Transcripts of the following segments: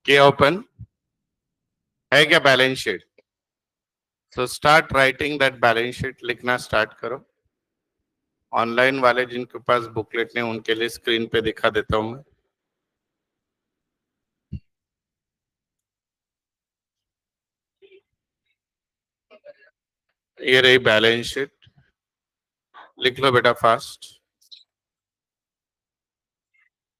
किया ओपन है क्या balance sheet? So start writing that balance sheet, लिखना स्टार्ट करो। ऑनलाइन वाले जिनके पास बुकलेट नहीं उनके लिए स्क्रीन पे दिखा देता हूं मैं। ये रही बैलेंस शीट, लिख लो बेटा फास्ट।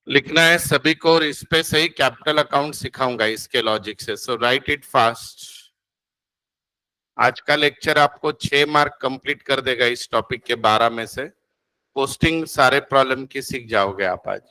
लिखना है सभी को और इस पे सही कैपिटल अकाउंट सिखाऊंगा इसके लॉजिक से, सो राइट इट फास्ट। आज का लेक्चर आपको 6 मार्क कंप्लीट कर देगा इस टॉपिक के 12 में से। पोस्टिंग सारे प्रॉब्लम की सीख जाओगे आप आज।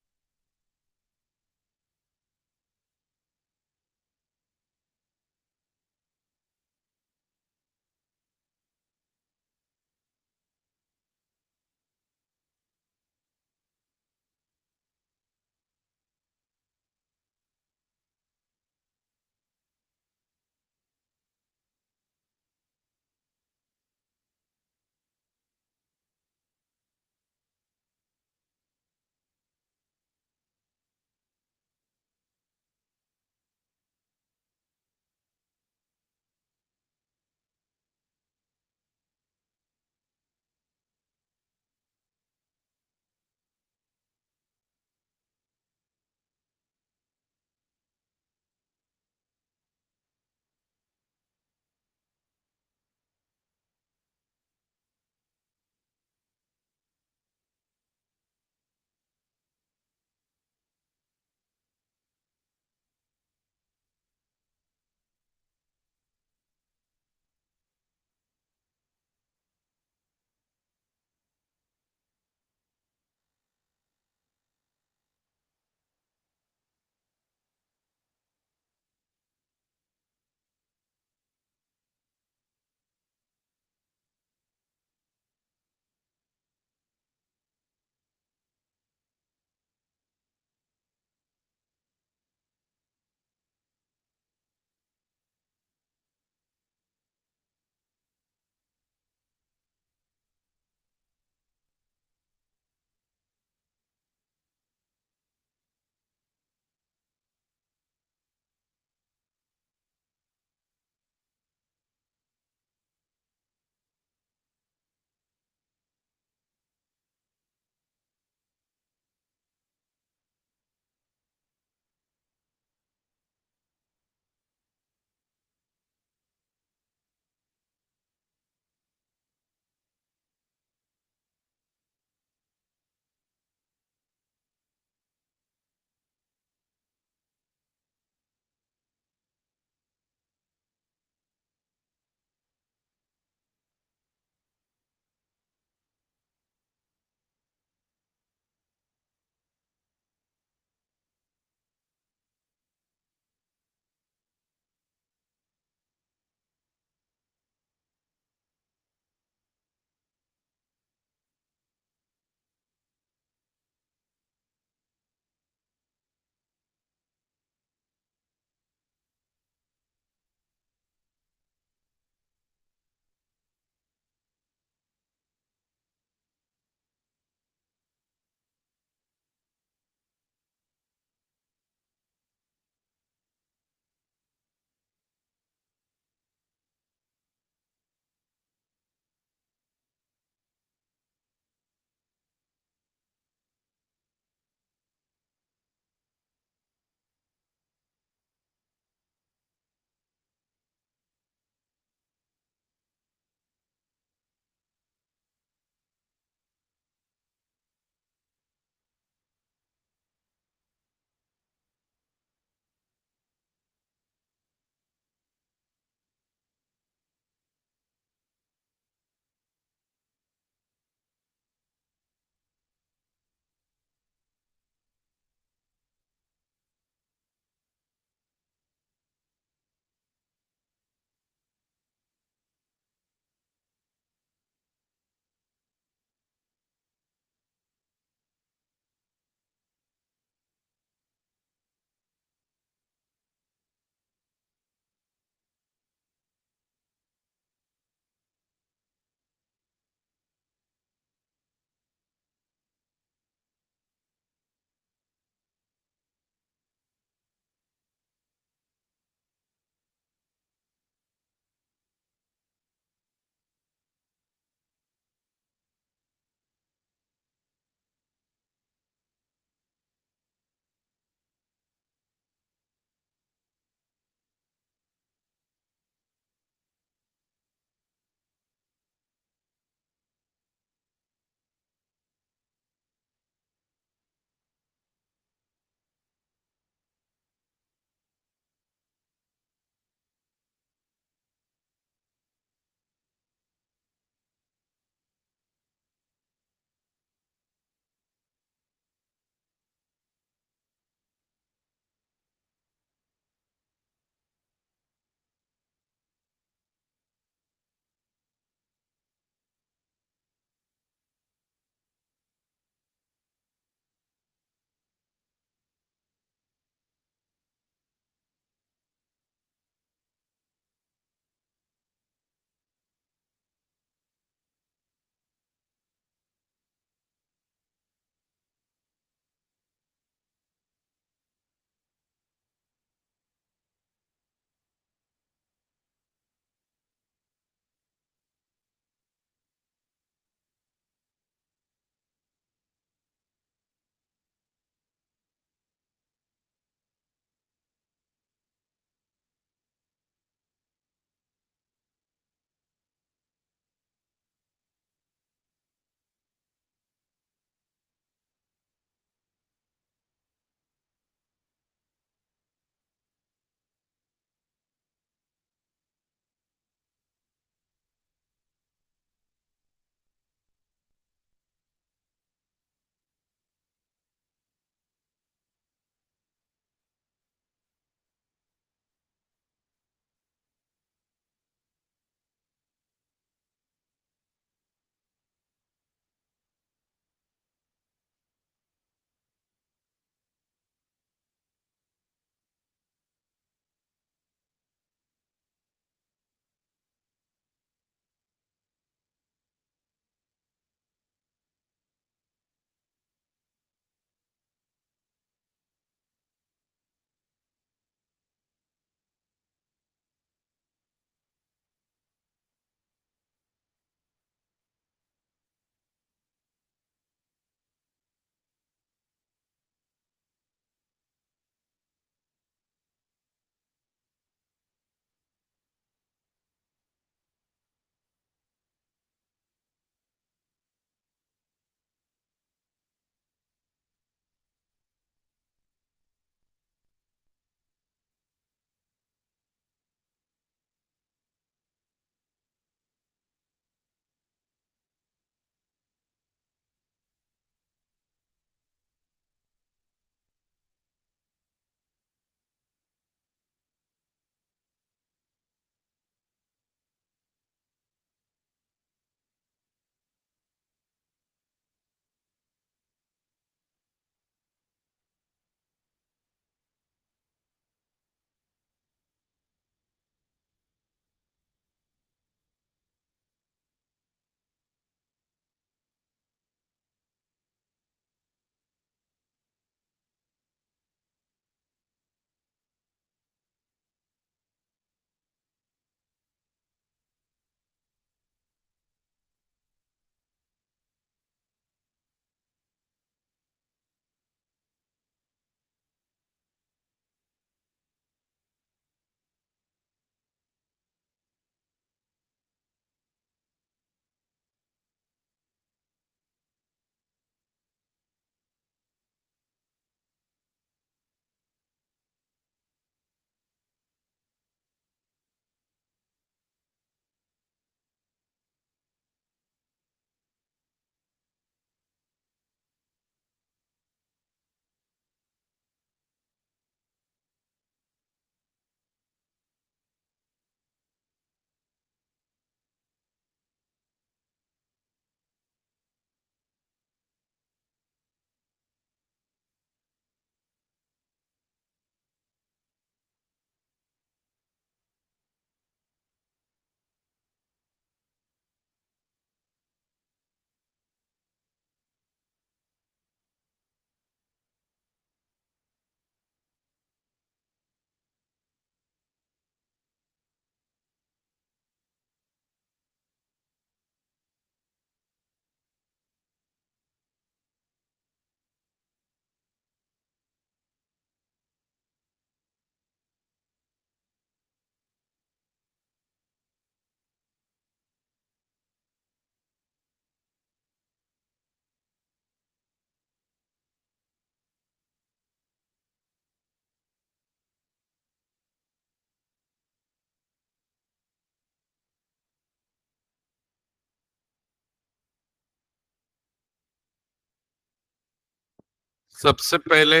सबसे पहले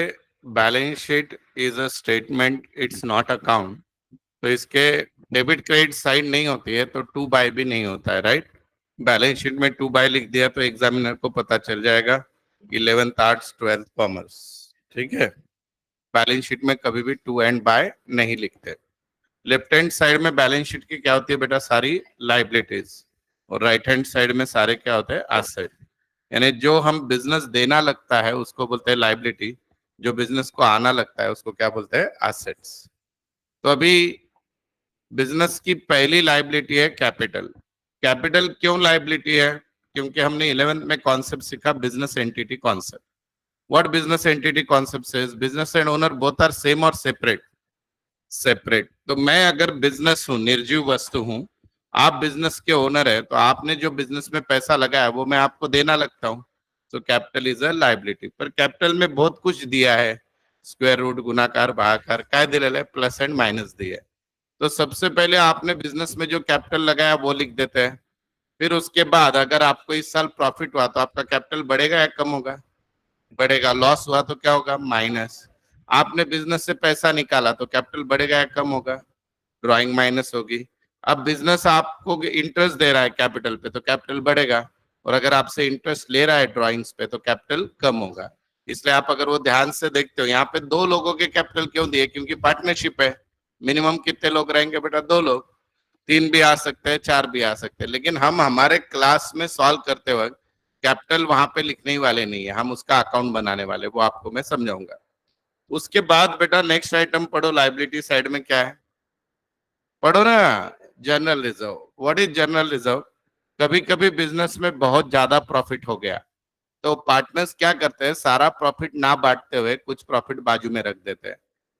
balance sheet is a statement, it's not account. तो इसके डेबिट क्रेडिट साइड नहीं होती है तो टू बाय भी नहीं होता है, राइट। बैलेंस शीट में टू बाय लिख दिया तो एग्जामिनर को पता चल जाएगा 11th आर्ट्स 12th कॉमर्स, ठीक है। बैलेंस शीट में कभी भी टू एंड बाय नहीं लिखते। लेफ्ट हैंड साइड में बैलेंस शीट की क्या होती है बेटा, सारी लाइबिलिटीज, और राइट हैंड साइड में सारे क्या होते हैं, एसेट। यानी जो हम बिजनेस देना लगता है उसको बोलते हैं लाइबिलिटी, जो बिजनेस को आना लगता है उसको क्या बोलते हैं, एसेट्स। तो अभी बिजनेस की पहली लाइबिलिटी है कैपिटल। कैपिटल क्यों लाइबिलिटी है, क्योंकि हमने 11th में कॉन्सेप्ट सीखा, business entity concept. What business entity concept says, business and owner both are same और सेपरेट। सेपरेट। तो मैं अगर बिजनेस हूं, निर्जीव वस्तु हूं, आप बिजनेस के ओनर है, तो आपने जो बिजनेस में पैसा लगाया वो मैं आपको देना लगता हूं। तो कैपिटल इज अ लाइबिलिटी। पर कैपिटल में बहुत कुछ दिया है, स्क्वायर रूट, गुणाकार, भागाकार, काय दिलेलं है, प्लस एंड माइनस दिया है। तो सबसे पहले आपने बिजनेस में जो कैपिटल लगाया वो लिख देते हैं। फिर उसके बाद अगर आपको इस साल प्रॉफिट हुआ तो आपका कैपिटल बढ़ेगा या कम होगा, बढ़ेगा। लॉस हुआ तो क्या होगा, माइनस। आपने बिजनेस से पैसा निकाला तो कैपिटल बढ़ेगा या कम होगा, ड्राइंग माइनस होगी। अब बिजनेस आपको इंटरेस्ट दे रहा है कैपिटल पे तो कैपिटल बढ़ेगा, और अगर आपसे इंटरेस्ट ले रहा है ड्राइंग्स पे तो कैपिटल कम होगा। इसलिए आप अगर वो ध्यान से देखते हो, यहाँ पे दो लोगों के कैपिटल क्यों दिए, क्योंकि पार्टनरशिप है। मिनिमम कितने लोग रहेंगे बेटा, दो लोग। तीन भी आ सकते हैं, चार भी आ सकते हैं, लेकिन हम हमारे क्लास में सॉल्व करते वक्त कैपिटल वहां पे लिखने ही वाले नहीं है, हम उसका अकाउंट बनाने वाले, वो आपको मैं समझाऊंगा। उसके बाद बेटा नेक्स्ट आइटम पढ़ो, लाइबिलिटी साइड में क्या है, पढ़ो ना। General reserve. What is general reserve, कभी कभी बिजनेस में बहुत ज्यादा प्रॉफिट हो गया तो पार्टनर्स क्या करते हैं, सारा प्रॉफिट ना बांटते हुए कुछ प्रॉफिट बाजू में रख देते हैं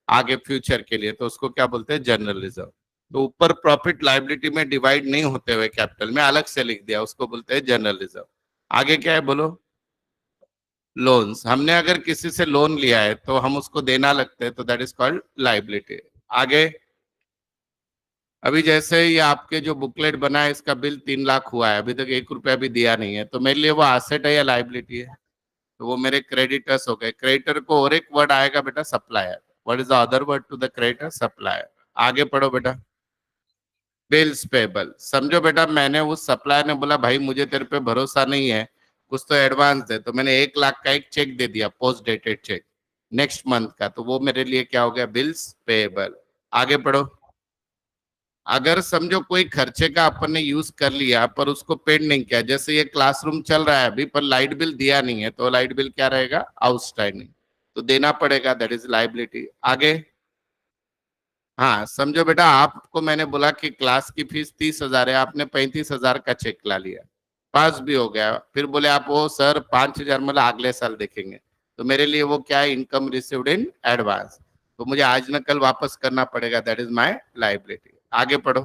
आगे फ्यूचर के लिए, तो उसको क्या बोलते हैं, जनरल रिजर्व। तो ऊपर प्रॉफिट लाइबिलिटी में डिवाइड नहीं होते हुए कैपिटल में अलग से लिख दिया, उसको बोलते हैं जनरल रिजर्व। आगे क्या है बोलो, लोन्स। हमने अगर किसी से लोन लिया है तो हम उसको देना लगते हैं तो दैट इज कॉल्ड लाइबिलिटी। आगे, अभी जैसे ये आपके जो बुकलेट बना है इसका बिल 3 लाख हुआ है, अभी तक 1 रुपया भी दिया नहीं है, तो मेरे लिए वो एसेट है या लाइबिलिटी है, तो वो मेरे क्रेडिटर्स हो गए। क्रेडिटर को और एक वर्ड आएगा बेटा, supplier. What is the other word to the creditor, supplier. आगे पढ़ो बेटा, बिल्स पेबल। समझो बेटा, मैंने उस सप्लायर ने बोला भाई मुझे तेरे पे भरोसा नहीं है, कुछ तो एडवांस दे, तो मैंने 1 लाख का एक चेक दे दिया, post dated cheque next month का, तो वो मेरे लिए क्या हो गया, बिल्स पेबल। आगे पढ़ो, अगर समझो कोई खर्चे का अपन ने यूज कर लिया पर उसको पेड नहीं किया, जैसे ये क्लासरूम चल रहा है अभी पर लाइट बिल दिया नहीं है, तो लाइट बिल क्या रहेगा, आउटस्टैंडिंग, तो देना पड़ेगा, दैट इज लाइबिलिटी। आगे, हाँ समझो बेटा, आपको मैंने बोला कि क्लास की फीस 30,000 है, आपने 35,000 का चेक ला लिया, पास भी हो गया, फिर बोले आप वो सर 5,000 मतलब अगले साल देखेंगे, तो मेरे लिए वो क्या है, इनकम रिसीव्ड इन एडवांस, तो मुझे आज न कल वापस करना पड़ेगा, दैट इज माई लाइबिलिटी। आगे पढ़ो,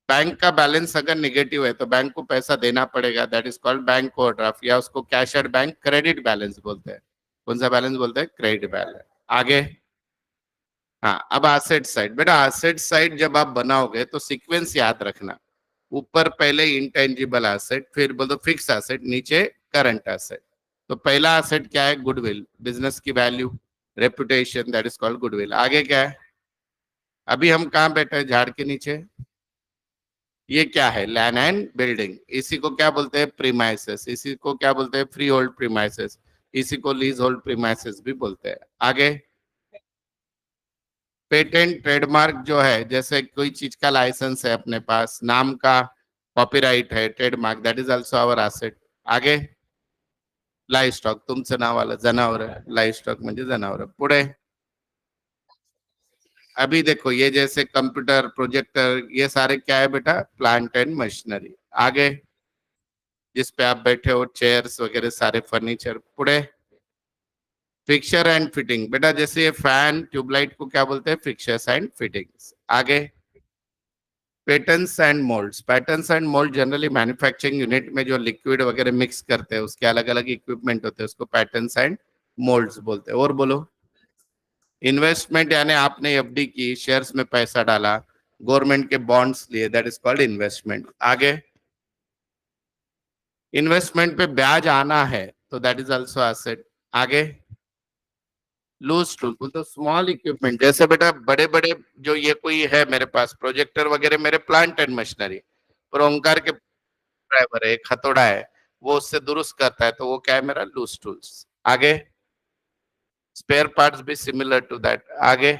बैंक का बैलेंस अगर निगेटिव है तो बैंक को पैसा देना पड़ेगा, that is called bank overdraft, या उसको cash at bank credit balance बोलते हैं। कौन सा बैलेंस बोलते हैं, क्रेडिट बैलेंस। आगे, हाँ अब एसेट साइड, बेटा एसेट साइड जब आप बनाओगे तो सीक्वेंस याद रखना, ऊपर पहले इंटेंजिबल एसेट, फिर बोलो फिक्स एसेट, नीचे करंट एसेट। तो पहला एसेट क्या है, गुडविल, बिजनेस की value, reputation, that is called goodwill. आगे क्या है, अभी हम कहाँ बैठे हैं, झाड़ के नीचे, ये क्या है, लैंड एंड बिल्डिंग, इसी को क्या बोलते हैं, प्रीमाइसेस, इसी को क्या बोलते हैं, फ्री होल्ड प्रीमाइसेस, इसी को लीज होल्ड प्रीमाइसेस भी बोलते हैं। आगे, पेटेंट ट्रेडमार्क जो है, जैसे कोई चीज का लाइसेंस है अपने पास, नाम का कॉपीराइट है, trademark, that is also our asset. आगे, लाइव स्टॉक, तुमचं नाव आलं, जनावर, लाइव स्टॉक म्हणजे जनावर। पुढे, अभी देखो ये जैसे कंप्यूटर, प्रोजेक्टर, ये सारे क्या है बेटा, प्लांट एंड मशीनरी। आगे, जिस पे आप बैठे हो, चेयर्स वगैरह सारे फर्नीचर। पुढे, फिक्सर एंड फिटिंग, बेटा जैसे ये फैन ट्यूबलाइट को क्या बोलते हैं, फिक्सर्स एंड फिटिंग्स। आगे, patterns and moulds, patterns and mould generally manufacturing unit में जो लिक्विड वगैरह मिक्स करते हैं उसके अलग अलग इक्विपमेंट होते हैं, उसको पैटर्न्स एंड मोल्ड्स बोलते हैं। और बोलो, इन्वेस्टमेंट यानी आपने एफडी की, शेयर्स में पैसा डाला, गवर्नमेंट के बॉन्ड्स लिए, दैट इज कॉल्ड इन्वेस्टमेंट। आगे, इन्वेस्टमेंट पे ब्याज आना है तो दैट इज आल्सो एसेट। आगे, लूज टूल तो स्मॉल इक्विपमेंट, जैसे बेटा बड़े बड़े जो ये कोई है मेरे पास प्रोजेक्टर वगैरह, मेरे प्लांट एंड मशीनरी, पर ओंकार के ड्राइवर है, एक हथौड़ा है, वो उससे दुरुस्त करता है, तो वो क्या है मेरा लूज टूल्स। आगे स्पेयर पार्ट्स भी सिमिलर टू दैट। आगे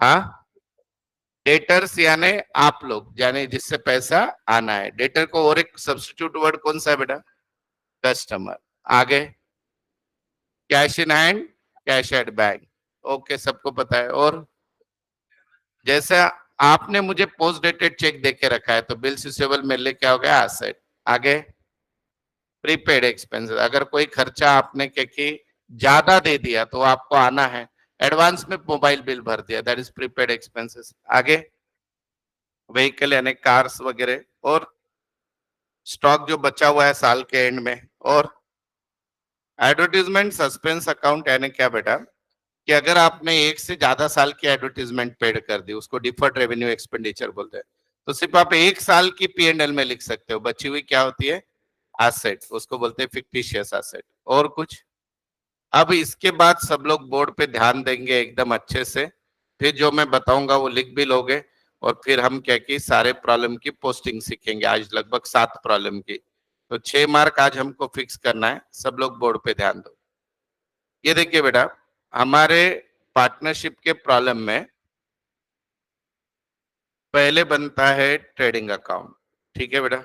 हाँ, डेटर्स यानी आप लोग, यानी जिससे पैसा आना है। डेटर को और एक सब्स्टिट्यूट वर्ड कौन सा है बेटा? कस्टमर। आगे cash in hand, cash at bank, okay सबको पता है। और जैसे आपने मुझे पोस्ट डेटेड चेक दे के रखा है, तो बिल्स रिसीवेबल मेरे लिए क्या हो गया? एसेट। आगे प्रीपेड एक्सपेंसेस, अगर कोई खर्चा आपने कि ज्यादा दे दिया तो आपको आना है, एडवांस में मोबाइल बिल भर दिया, दैट इज प्रीपेड एक्सपेंसेस। आगे व्हीकल यानी कार्स वगैरह, और स्टॉक जो बचा हुआ है साल के एंड में। और एडवर्टीजमेंट सस्पेंस अकाउंट यानी क्या बेटा? कि अगर आपने एक से ज्यादा साल की एडवर्टीजमेंट पेड कर दी, उसको डिफर्ड रेवेन्यू एक्सपेंडिचर बोलते हैं, तो सिर्फ आप एक साल की P&L में लिख सकते हो, बची हुई क्या होती है? एसेट, उसको बोलते हैं फिक्टिशियस एसेट। और कुछ? अब इसके बाद सब लोग बोर्ड पे ध्यान देंगे एकदम अच्छे से, फिर जो मैं बताऊंगा वो लिख भी लोगे, और फिर हम क्या कि सारे प्रॉब्लम की पोस्टिंग सीखेंगे, आज लगभग 7 प्रॉब्लम की। तो 6 मार्क आज हमको फिक्स करना है, सब लोग बोर्ड पे ध्यान दो। ये देखिए बेटा, हमारे पार्टनरशिप के प्रॉब्लम में पहले बनता है ट्रेडिंग अकाउंट, ठीक है बेटा?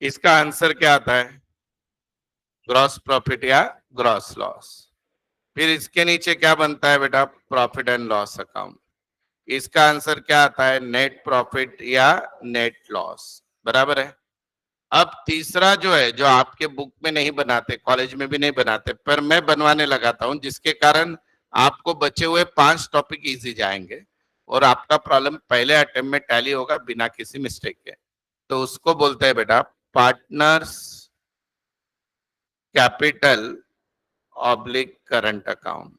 इसका आंसर क्या आता है? ग्रॉस प्रॉफिट या ग्रॉस लॉस। फिर इसके नीचे क्या बनता है बेटा? Profit and loss account. इसका आंसर क्या आता है? नेट प्रॉफिट या नेट लॉस। बराबर है। अब तीसरा जो है, जो आपके बुक में नहीं बनाते, कॉलेज में भी नहीं बनाते, पर मैं बनवाने लगाता हूं, जिसके कारण आपको बचे हुए 5 टॉपिक इजी जाएंगे और आपका प्रॉब्लम पहले अटेम्प्ट में टैली होगा बिना किसी मिस्टेक के। तो उसको बोलते हैं बेटा partners capital oblique current account.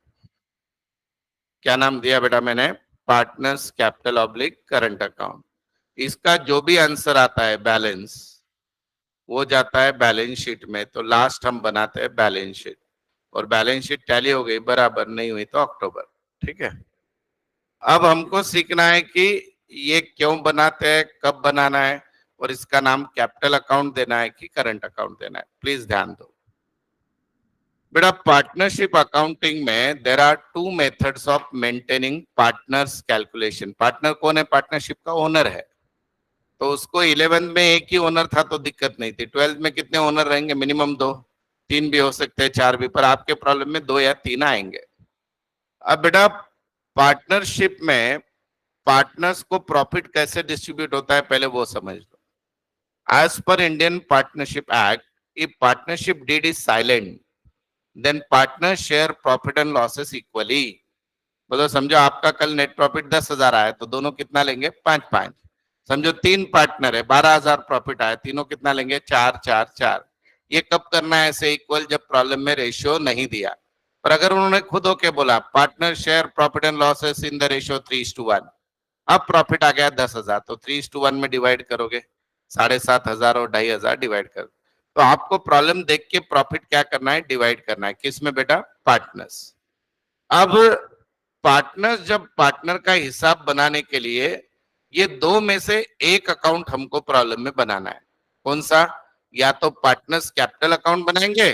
क्या नाम दिया बेटा मैंने? Partners capital oblique current account. इसका जो भी आंसर आता है बैलेंस, वो जाता है बैलेंस शीट में, तो लास्ट हम बनाते हैं बैलेंस शीट, और बैलेंस शीट टैली हो गई, बराबर नहीं हुई तो अक्टूबर। ठीक है, अब हमको सीखना है कि ये क्यों बनाते हैं, कब बनाना है, और इसका नाम कैपिटल अकाउंट देना है कि करंट अकाउंट देना है। प्लीज ध्यान दो बेटा, पार्टनरशिप अकाउंटिंग में there are 2 methods of maintaining partners calculation. Partner कौन है? पार्टनरशिप का ओनर है। तो उसको 11th में एक ही ओनर था तो दिक्कत नहीं थी, 12th में कितने ओनर रहेंगे? मिनिमम 2, 3 भी हो सकते हैं, 4 भी, पर आपके प्रॉब्लम में 2 या 3 आएंगे। अब बेटा पार्टनरशिप में पार्टनर्स को प्रॉफिट कैसे डिस्ट्रीब्यूट होता है, पहले वो समझ लो। As per Indian partnership act, if partnership deed is silent then partner share profit and losses equally. बोलो समझो आपका कल नेट प्रॉफिट 10,000 आया, तो दोनों कितना लेंगे? 5-5। समझो 3 पार्टनर है, 12,000 प्रॉफिट आया, तीनों कितना लेंगे? 4-4-4। ये कब करना है ऐसे इक्वल? जब प्रॉब्लम में रेशियो नहीं दिया। पर अगर उन्होंने खुद होके बोला partner share profit and losses in the ratio 3:1, अब प्रॉफिट आ गया 10,000, तो 3:1 में डिवाइड करोगे, 7,500 और 2,500 डिवाइड कर, तो आपको प्रॉब्लम देख के प्रॉफिट क्या करना है? डिवाइड करना है। किस में बेटा? पार्टनर्स। अब पार्टनर्स, जब पार्टनर का हिसाब बनाने के लिए ये दो में से एक अकाउंट हमको प्रॉब्लम में बनाना है। कौन सा? या तो पार्टनर्स कैपिटल अकाउंट बनाएंगे,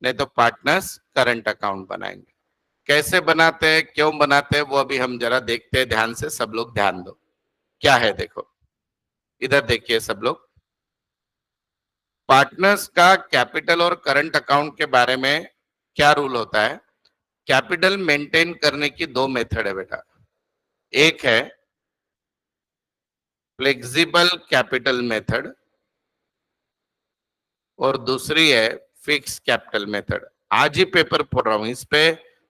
नहीं तो पार्टनर्स करंट अकाउंट बनाएंगे। कैसे बनाते हैं, क्यों बनाते हैं, वो अभी हम जरा देखते हैं ध्यान से। सब लोग ध्यान दो, क्या है देखो, इधर देखिए सब लोग। पार्टनर्स का कैपिटल और करंट अकाउंट के बारे में क्या रूल होता है? कैपिटल मेंटेन करने की 2 मेथड है बेटा। एक है फ्लेक्सिबल कैपिटल मेथड और दूसरी है फिक्स कैपिटल मेथड। आज ही पेपर पढ़ रहा हूं, इस पे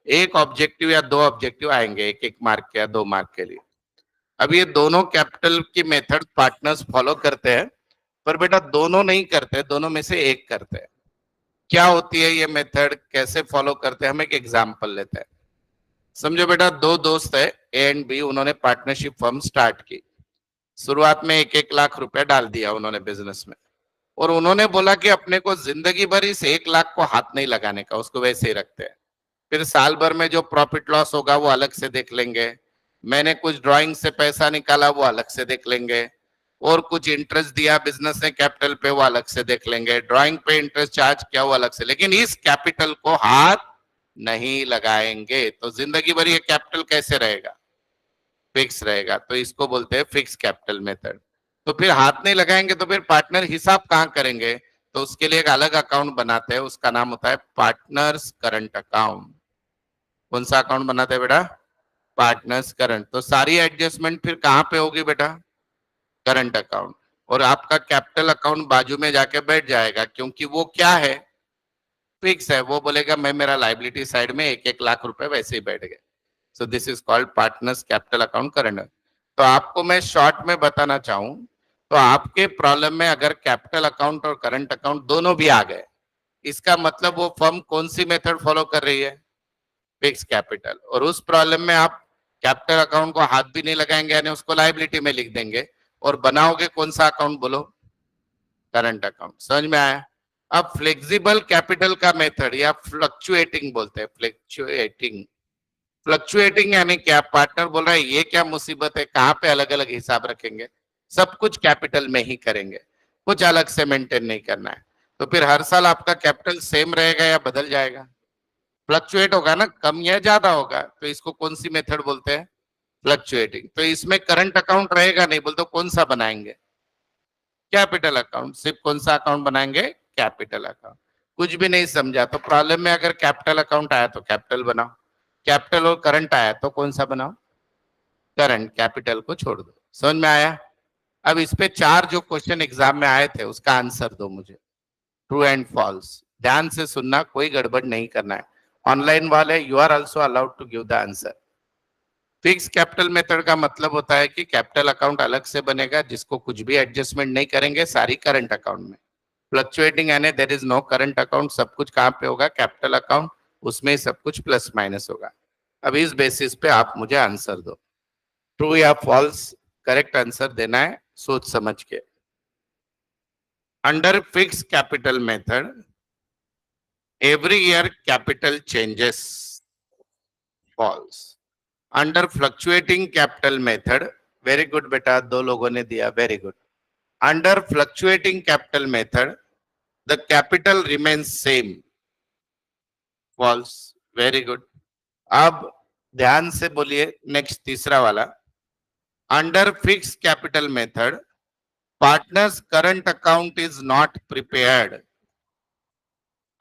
एक ऑब्जेक्टिव या 2 ऑब्जेक्टिव आएंगे, 1-1 मार्क के या 2 मार्क के लिए। अब ये दोनों कैपिटल की मेथड पार्टनर्स फॉलो करते हैं, पर बेटा दोनों नहीं करते, दोनों में से एक करते हैं। क्या होती है ये मेथड, कैसे फॉलो करते हैं? हम एक एग्जांपल लेते हैं। समझो बेटा 2 दोस्त है ए एंड बी, उन्होंने पार्टनरशिप फर्म स्टार्ट की। शुरुआत में 1-1 लाख रुपया डाल दिया उन्होंने बिजनेस में। और उन्होंने बोला कि अपने को जिंदगी भर इस 1 लाख को हाथ नहीं लगाने का, उसको वैसे ही रखते हैं। फिर साल भर में जो प्रॉफिट लॉस होगा वो अलग से देख लेंगे, मैंने कुछ ड्राइंग से पैसा निकाला वो अलग से देख लेंगे, और कुछ इंटरेस्ट दिया बिजनेस ने कैपिटल पे वो अलग से देख लेंगे, ड्राइंग पे इंटरेस्ट चार्ज किया वो अलग से, लेकिन इस कैपिटल को हाथ नहीं लगाएंगे। तो जिंदगी भर ये कैपिटल कैसे रहेगा? फिक्स रहेगा। तो इसको बोलते हैं फिक्स कैपिटल मेथड। तो फिर हाथ नहीं लगाएंगे तो फिर पार्टनर हिसाब कहाँ करेंगे? तो उसके लिए एक अलग अकाउंट बनाते हैं, उसका नाम होता है पार्टनर्स करंट अकाउंट। कौन सा अकाउंट बनाते हैं बेटा? Partners current. तो सारी एडजस्टमेंट फिर कहाँ पे होगी बेटा? Current account. और आपका कैपिटल अकाउंट बाजू में जाके बैठ जाएगा, क्योंकि वो क्या है? फिक्स है। वो बोलेगा मैं मेरा लाइबिलिटी साइड में 1-1 लाख रुपए वैसे ही बैठ गए। So this is called partners capital account current. तो आपको मैं शॉर्ट में बताना चाहूं तो आपके प्रॉब्लम में अगर कैपिटल अकाउंट और करंट अकाउंट दोनों भी आ गए, इसका मतलब वो फर्म कौन सी मेथड फॉलो कर रही है? Fix capital. और उस प्रॉब्लम में आप कैपिटल अकाउंट को हाथ भी नहीं लगाएंगे, यानी उसको लाइबिलिटी में लिख देंगे, और बनाओगे कौन सा अकाउंट बोलो? Current account. समझ में आया? अब फ्लेक्सिबल कैपिटल का मेथड या फ्लक्चुएटिंग बोलते हैं, फ्लक्चुएटिंग। फ्लक्चुएटिंग यानी क्या? पार्टनर बोल रहा है ये क्या मुसीबत है, कहाँ पे अलग अलग हिसाब रखेंगे, सब कुछ कैपिटल में ही करेंगे, कुछ अलग से मेंटेन नहीं करना है। तो फिर हर साल आपका कैपिटल सेम रहेगा या बदल जाएगा? फ्लक्चुएट होगा ना, कम या ज्यादा होगा। तो इसको कौन सी मेथड बोलते हैं? फ्लक्चुएटिंग। तो इसमें करंट अकाउंट रहेगा नहीं, बोलते कौन सा बनाएंगे? Capital account. सिर्फ कौन सा अकाउंट बनाएंगे? Capital account. कुछ भी नहीं समझा तो प्रॉब्लम में अगर कैपिटल अकाउंट आया तो कैपिटल बनाओ, कैपिटल और करंट आया तो कौन सा बनाओ? करंट। कैपिटल को छोड़ दो। समझ में आया? अब इस पे 4 जो क्वेश्चन एग्जाम में आए थे उसका आंसर दो मुझे, ट्रू एंड फॉल्स। ध्यान से सुनना, कोई गड़बड़ नहीं करना है। ऑनलाइन वाले you are also allowed to give the answer. Fix capital method का मतलब होता है कि कैपिटल अकाउंट अलग से बनेगा जिसको कुछ भी एडजस्टमेंट नहीं करेंगे, सारी करंट अकाउंट में। फ्लक्चुएटिंग यानी there is no current account, सब कुछ कहाँ पे होगा? कैपिटल अकाउंट, उसमें ही सब कुछ प्लस माइनस होगा। अब इस बेसिस पे आप मुझे आंसर दो, ट्रू या फॉल्स। करेक्ट आंसर देना है सोच समझ के। Under fix capital method every year capital changes, false. Under fluctuating capital method, very good बेटा, 2 लोगों ने दिया, very good. Under fluctuating capital method the capital remains same, false, very good. अब ध्यान से बोलिए नेक्स्ट तीसरा वाला, under fix capital method partners current account is not prepared.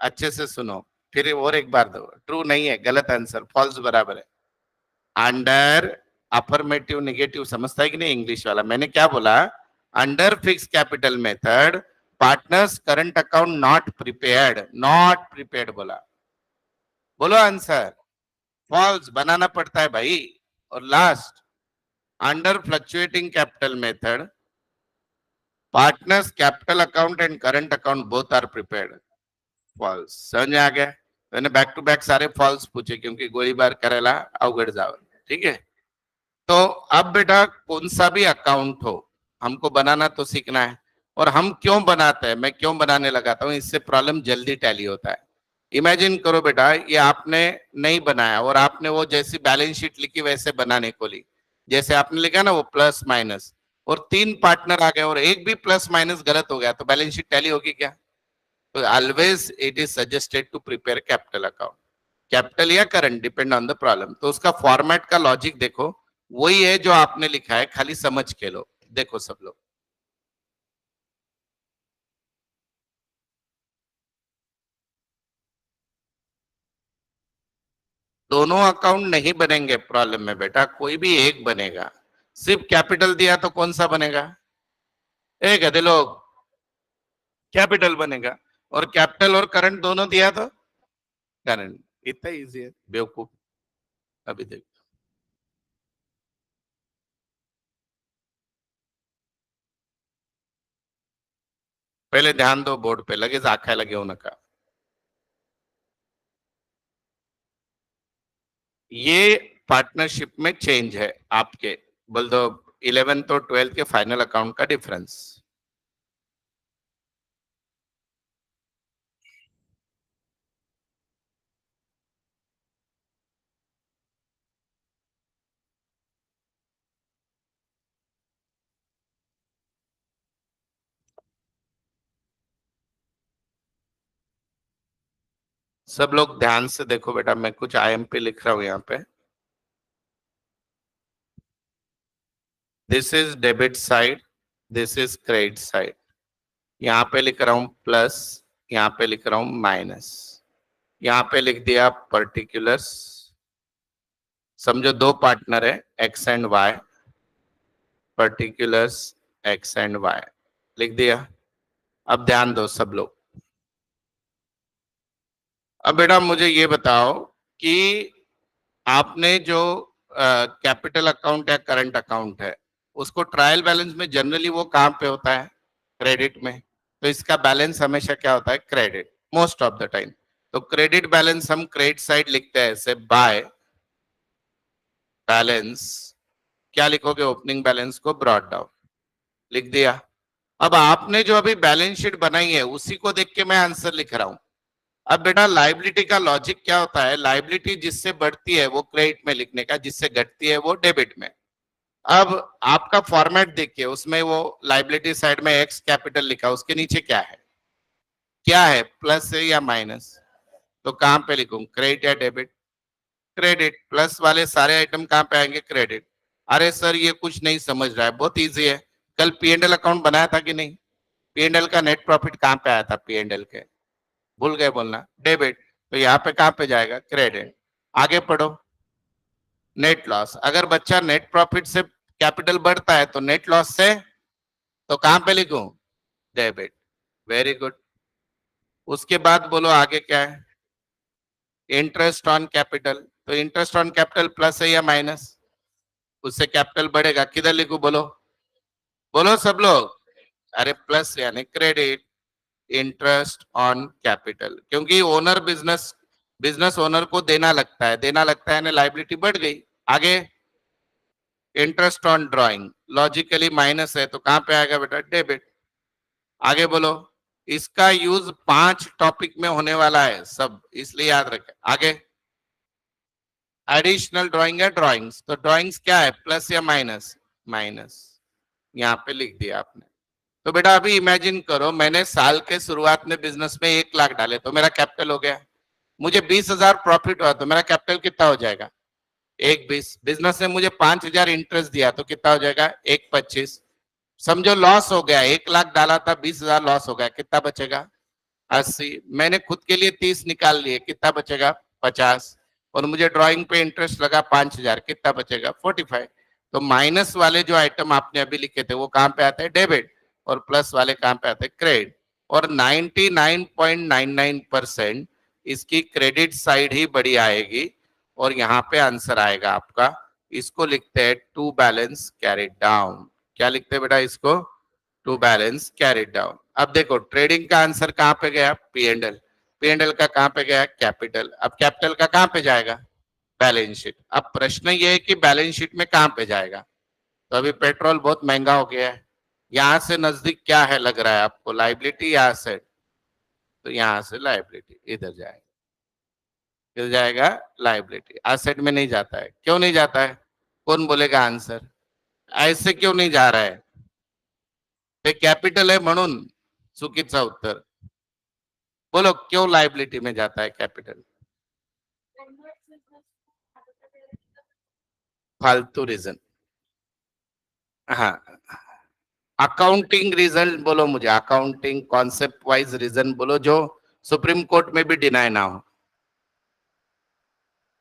अच्छे से सुनो, फिर और एक बार दो, ट्रू नहीं है, गलत आंसर, फॉल्स बराबर है। अंडर अफर्मेटिव नेगेटिव समझता है कि नहीं इंग्लिश वाला? मैंने क्या बोला? Under fix capital method partners current account not prepared, not prepared बोला। बोलो आंसर। फॉल्स बनाना पड़ता है भाई। और last, under fluctuating capital method partners capital account and current account both are prepared, false. समझ आ गया? मैंने बैक टू बैक सारे फॉल्स पूछे क्योंकि गोलीबार करेला अवगढ़ जाओ। ठीक है? तो अब बेटा कौन सा भी अकाउंट हो हमको बनाना तो सीखना है। और हम क्यों बनाते हैं, मैं क्यों बनाने लगाता हूँ, इससे प्रॉब्लम जल्दी टैली होता है। इमेजिन करो बेटा ये आपने नहीं बनाया और आपने वो जैसी बैलेंस शीट लिखी वैसे बनाने को ली, जैसे आपने लिखा ना वो प्लस माइनस, और 3 पार्टनर आ गए और एक भी प्लस माइनस गलत हो गया तो बैलेंस शीट टैली होगी क्या? तो always it is suggested to prepare capital account, capital या current depend on the problem. तो उसका फॉर्मेट का लॉजिक देखो, वही है जो आपने लिखा है, खाली समझ के लो। देखो सब लोग, दोनों अकाउंट नहीं बनेंगे प्रॉब्लम में बेटा, कोई भी एक बनेगा। सिर्फ कैपिटल दिया तो कौन सा बनेगा? एक गधे लोग, कैपिटल बनेगा। और कैपिटल और करंट दोनों दिया तो करंट। इतना इजी है बेवकूफ। अभी देखो, पहले ध्यान दो बोर्ड पे, लगे आखा लगे उनका। ये पार्टनरशिप में चेंज है आपके, बोल दो 11th और 12th के फाइनल अकाउंट का डिफरेंस। सब लोग ध्यान से देखो बेटा, मैं कुछ आईएमपी लिख रहा हूं यहाँ पे। This is debit side, this is credit side. यहाँ पे लिख रहा हूं प्लस, यहाँ पे लिख रहा हूं माइनस, यहाँ पे लिख दिया पर्टिकुलर्स। समझो दो पार्टनर है X and Y, particulars X and Y लिख दिया। अब ध्यान दो सब लोग। अब बेटा मुझे ये बताओ कि आपने जो कैपिटल अकाउंट या करंट अकाउंट है, उसको ट्रायल बैलेंस में जनरली वो कहाँ पे होता है? क्रेडिट में। तो इसका बैलेंस हमेशा क्या होता है? Credit, most of the time. तो क्रेडिट बैलेंस हम क्रेडिट साइड लिखते हैं ऐसे, बाय बैलेंस क्या लिखोगे? ओपनिंग बैलेंस को ब्रॉट डाउन लिख दिया। अब आपने जो अभी बैलेंस शीट बनाई है उसी को देख के मैं आंसर लिख रहा हूं। अब बेटा लाइबिलिटी का लॉजिक क्या होता है? लाइबिलिटी जिससे बढ़ती है वो क्रेडिट में लिखने का, जिससे घटती है वो डेबिट में। अब आपका फॉर्मेट देखिए, उसमें वो लाइबिलिटी साइड में एक्स कैपिटल लिखा, उसके नीचे क्या है? क्या है? प्लस है या माइनस? तो कहां पे लिखूं? क्रेडिट या डेबिट? क्रेडिट। प्लस वाले सारे आइटम कहां पे आएंगे? क्रेडिट। अरे सर ये कुछ नहीं समझ रहा है, बहुत इजी है। कल पीएनएल अकाउंट बनाया था कि नहीं? पीएनएल का नेट प्रॉफिट कहां पे आया था? पीएनएल के भूल गए बोलना, डेबिट। तो यहाँ पे कहां पे जाएगा? क्रेडिट। आगे पढ़ो। नेट लॉस, अगर बच्चा नेट प्रॉफिट से कैपिटल बढ़ता है तो नेट लॉस से, तो कहां पे लिखूं? डेबिट। Very good. उसके बाद बोलो आगे क्या है? Interest on capital. तो इंटरेस्ट ऑन कैपिटल प्लस है या माइनस? उससे कैपिटल बढ़ेगा, किधर लिखूं बोलो? बोलो सब लोग। अरे प्लस यानी क्रेडिट। इंटरेस्ट ऑन कैपिटल, क्योंकि ओनर बिजनेस, बिजनेस ओनर को देना लगता है, देना लगता है ना, लाइबिलिटी बढ़ गई। आगे interest on drawing, logically minus है तो कहां पे आएगा बेटा? डेबिट। आगे बोलो। इसका यूज 5 टॉपिक में होने वाला है सब, इसलिए याद रखें। आगे एडिशनल ड्राइंग है, ड्राइंग्स। तो ड्राइंग्स क्या है? प्लस या माइनस? माइनस। यहाँ पे लिख दिया आपने। तो बेटा अभी इमेजिन करो, मैंने साल के शुरुआत में बिजनेस में 1 लाख डाले तो मेरा कैपिटल हो गया। मुझे 20,000 प्रॉफिट हुआ तो मेरा कैपिटल कितना हो जाएगा? 1,20। बिजनेस ने मुझे 5,000 इंटरेस्ट दिया तो कितना हो जाएगा? 1,25। समझो लॉस हो गया, 1 लाख डाला था, 20,000 लॉस हो गया, कितना बचेगा? 80। मैंने खुद के लिए 30 निकाल लिए, कितना बचेगा? 50। और मुझे ड्राइंग पे इंटरेस्ट लगा 5,000, कितना बचेगा? 45। तो माइनस वाले जो आइटम आपने अभी लिखे थे वो कहां पे आते हैं? डेबिट। और प्लस वाले कहां पे आते हैं? क्रेडिट। और 99.99% इसकी क्रेडिट साइड ही बड़ी आएगी, और यहाँ पे आंसर आएगा आपका। इसको लिखते हैं टू बैलेंस कैरिड डाउन। क्या लिखते हैं बेटा इसको? To balance carried down. अब देखो ट्रेडिंग का आंसर कहां पे गया? पीएनएल। पीएनएल का कहां पे गया? कैपिटल। अब कैपिटल का कहां पे जाएगा? Balance sheet. अब प्रश्न ये है कि बैलेंस शीट में कहां पे जाएगा? तो अभी पेट्रोल बहुत महंगा हो गया है, यहां से नजदीक क्या है लग रहा है आपको? लाइबिलिटी या एसेट? तो यहां से लाइबिलिटी इधर जाएगा, इधर जाएगा लाइबिलिटी, एसेट में नहीं जाता है। क्यों नहीं जाता है? कौन बोलेगा आंसर? ऐसे क्यों नहीं जा रहा है? ते कैपिटल है म्हणून। चुकीचा उत्तर। बोलो क्यों लाइबिलिटी में जाता है कैपिटल? फालतू रीजन। हाँ, अकाउंटिंग रीजन बोलो मुझे, अकाउंटिंग कॉन्सेप्ट वाइज रीजन बोलो जो सुप्रीम कोर्ट में भी डिनाई ना हो।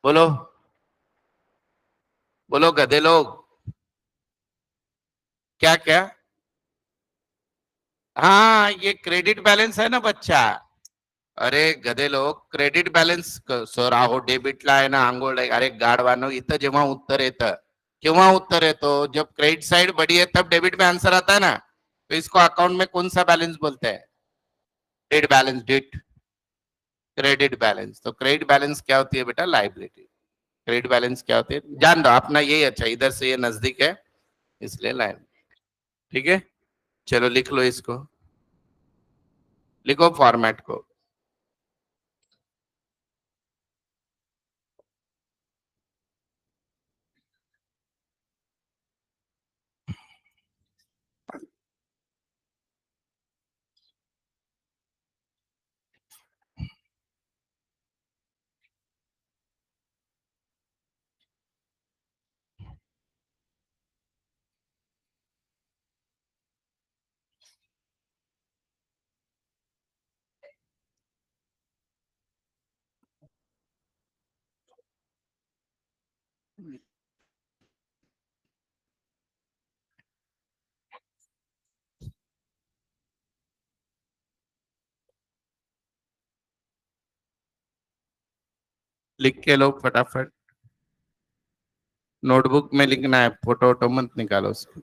बोलो, बोलो गधे लोग। क्या क्या? हाँ ये क्रेडिट बैलेंस है ना बच्चा। अरे गधे लोग, क्रेडिट बॅलन्स सर अहो डेबिटला आहे ना आंघोळ आहे. अरे गाढवानो, इथं जेव्हा उत्तर येतं, केव्हा उत्तर येतो? जब क्रेडिट साइड बड़ी है तब डेबिट में आंसर आता है ना। तो इसको अकाउंट में कौन सा बैलेंस बोलते हैं? Debt balance, debt. Credit balance. तो क्रेडिट बैलेंस क्या होती है बेटा? लाइबिलिटी। क्रेडिट बैलेंस क्या होती है जान दो अपना, यही अच्छा, इधर से ये नजदीक है इसलिए लाइन। ठीक है, चलो लिख लो इसको, लिखो फॉर्मेट को। लिख के लो फटाफट, नोटबुक में लिखना है, फोटो वोटो मत निकालो उसको।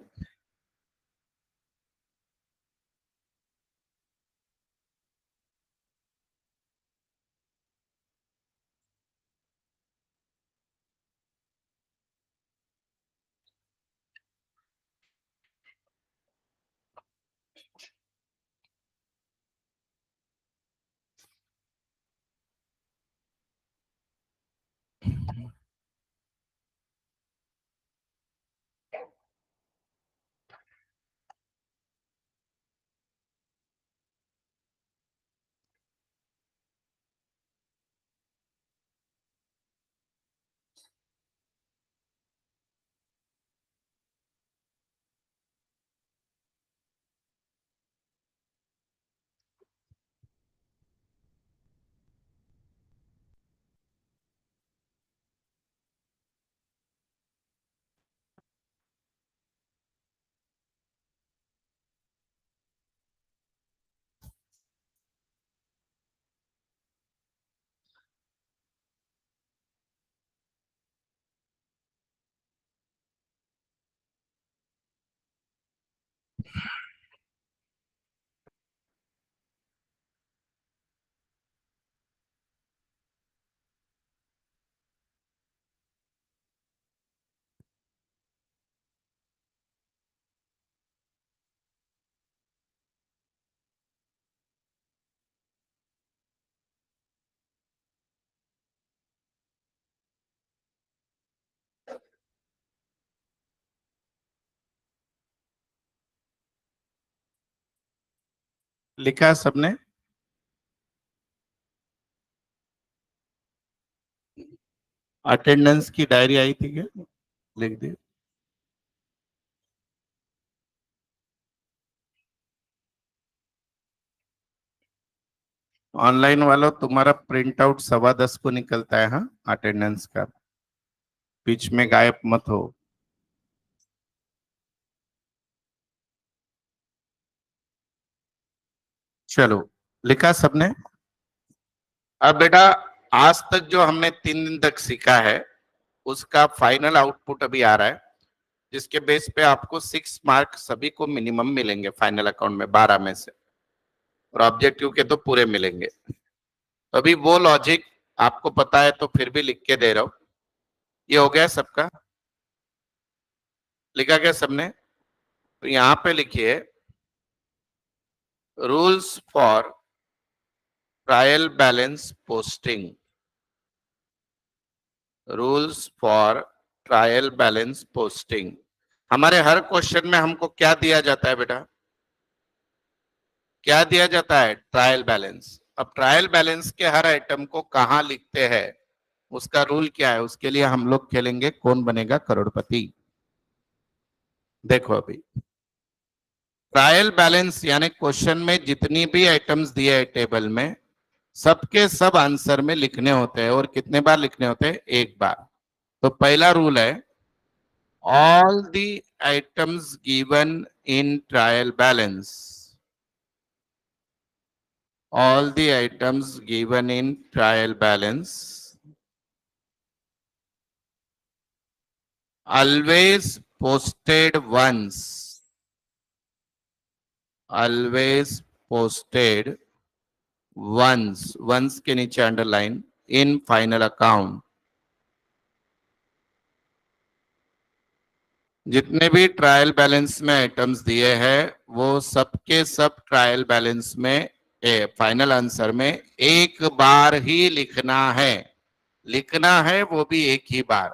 लिखा सबने? अटेंडेंस की डायरी आई थी क्या? लिख दी? ऑनलाइन वालों, तुम्हारा प्रिंट आउट 10:15 को निकलता है, हाँ, अटेंडेंस का। बीच में गायब मत हो। चलो, लिखा सबने? अब बेटा, आज तक जो हमने 3 दिन तक सीखा है उसका फाइनल आउटपुट अभी आ रहा है, जिसके बेस पे आपको 6 मार्क सभी को मिनिमम मिलेंगे फाइनल अकाउंट में, 12 में से, और ऑब्जेक्टिव के तो पूरे मिलेंगे। तो अभी वो लॉजिक आपको पता है तो फिर भी लिख के दे रहा हूं। ये हो गया सबका? लिखा गया सबने? तो यहाँ पे लिखिए, rules for trial balance posting. Rules for trial balance posting. हमारे हर क्वेश्चन में हमको क्या दिया जाता है बेटा? क्या दिया जाता है? Trial balance. अब ट्रायल बैलेंस के हर आइटम को कहाँ लिखते हैं, उसका रूल क्या है? उसके लिए हम लोग खेलेंगे कौन बनेगा करोड़पति। देखो अभी, ट्रायल बैलेंस यानी क्वेश्चन में जितनी भी आइटम्स दिए है टेबल में, सबके सब आंसर में लिखने होते हैं। और कितने बार लिखने होते हैं? एक बार। तो पहला रूल है, all the items given in trial balance, all the items given in trial balance always posted once, always posted once के नीचे अंडरलाइन, in final account। जितने भी ट्रायल बैलेंस में आइटम्स दिए हैं वो सबके सब ट्रायल बैलेंस में, फाइनल आंसर में एक बार ही लिखना है। लिखना है वो भी एक ही बार।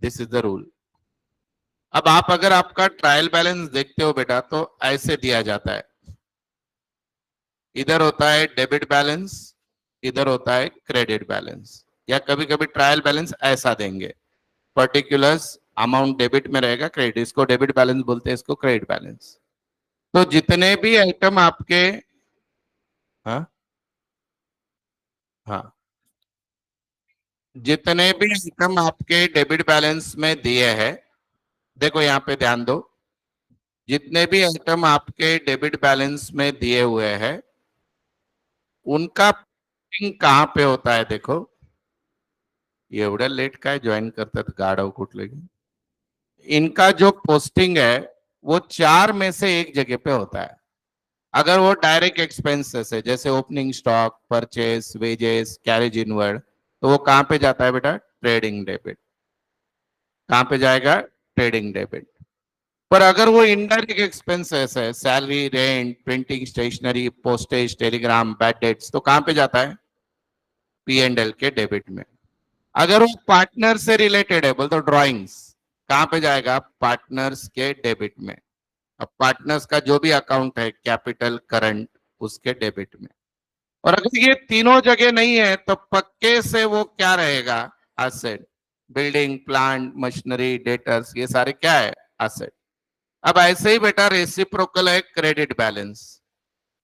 This is the rule. अब आप अगर आपका ट्रायल बैलेंस देखते हो बेटा तो ऐसे दिया जाता है, इधर होता है डेबिट बैलेंस, इधर होता है क्रेडिट बैलेंस। या कभी कभी ट्रायल बैलेंस ऐसा देंगे, पर्टिकुलर्स अमाउंट डेबिट में रहेगा, क्रेडिट, इसको डेबिट बैलेंस बोलते हैं, इसको क्रेडिट बैलेंस। तो जितने भी आइटम आपके, हाँ हाँ, जितने भी आइटम आपके डेबिट बैलेंस में दिए हैं, देखो यहाँ पे ध्यान दो, जितने भी आइटम आपके डेबिट बैलेंस में दिए हुए हैं उनका पोस्टिंग कहाँ पे होता है? देखो, एवढ्या लेट काय जॉईन करतात गाढव कुठले की? इनका जो पोस्टिंग है वो 4 में से एक जगह पे होता है। अगर वो डायरेक्ट एक्सपेंसेस है जैसे opening stock, purchase, wages, carriage inward, तो वो कहां पे जाता है बेटा? Trading debit. कहां पे जाएगा? Trading debit. पर अगर वो इनडायरेक्ट एक्सपेंसेस है, salary, rent, printing, stationery, postage, telegram, bad debts, तो कहां पे जाता है? पी एंड एल के डेबिट में। अगर वो पार्टनर से रिलेटेड है, बोल तो ड्रॉइंग्स, कहां पे जाएगा? पार्टनर्स के डेबिट में। अब पार्टनर्स का जो भी अकाउंट है, कैपिटल, करंट, उसके डेबिट में। और अगर ये तीनों जगह नहीं है तो पक्के से वो क्या रहेगा? Asset. Building, plant, machinery, debtors, ये सारे क्या है? एसेट। अब ऐसे ही बेटा रेसिप्रोकल है क्रेडिट बैलेंस।